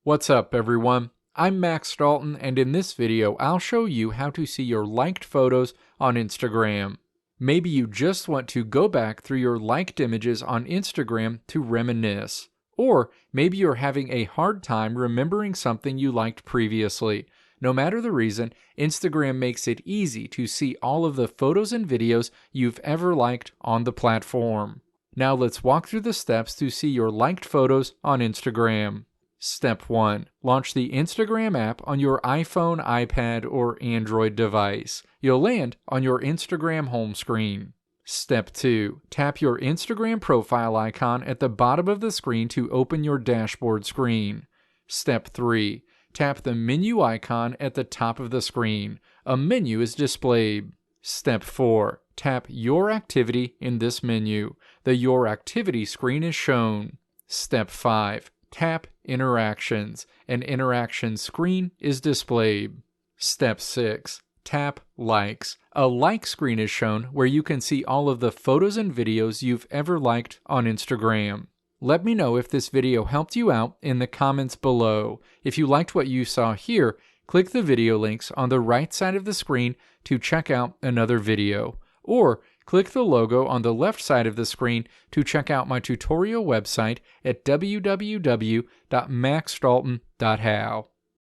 What's up, everyone? I'm Max Dalton, and in this video, I'll show you how to see your liked photos on Instagram. Maybe you just want to go back through your liked images on Instagram to reminisce. Or maybe you're having a hard time remembering something you liked previously. No matter the reason, Instagram makes it easy to see all of the photos and videos you've ever liked on the platform. Now let's walk through the steps to see your liked photos on Instagram. Step 1. Launch the Instagram app on your iPhone, iPad, or Android device. You'll land on your Instagram home screen. Step 2. Tap your Instagram profile icon at the bottom of the screen to open your dashboard screen. Step 3. Tap the menu icon at the top of the screen. A menu is displayed. Step 4. Tap Your Activity in this menu. The Your Activity screen is shown. Step 5. Tap Interactions. An interaction screen is displayed. Step 6. Tap Likes. A like screen is shown where you can see all of the photos and videos you've ever liked on Instagram. Let me know if this video helped you out in the comments below. If you liked what you saw here, click the video links on the right side of the screen to check out another video. Or click the logo on the left side of the screen to check out my tutorial website at www.maxdalton.how.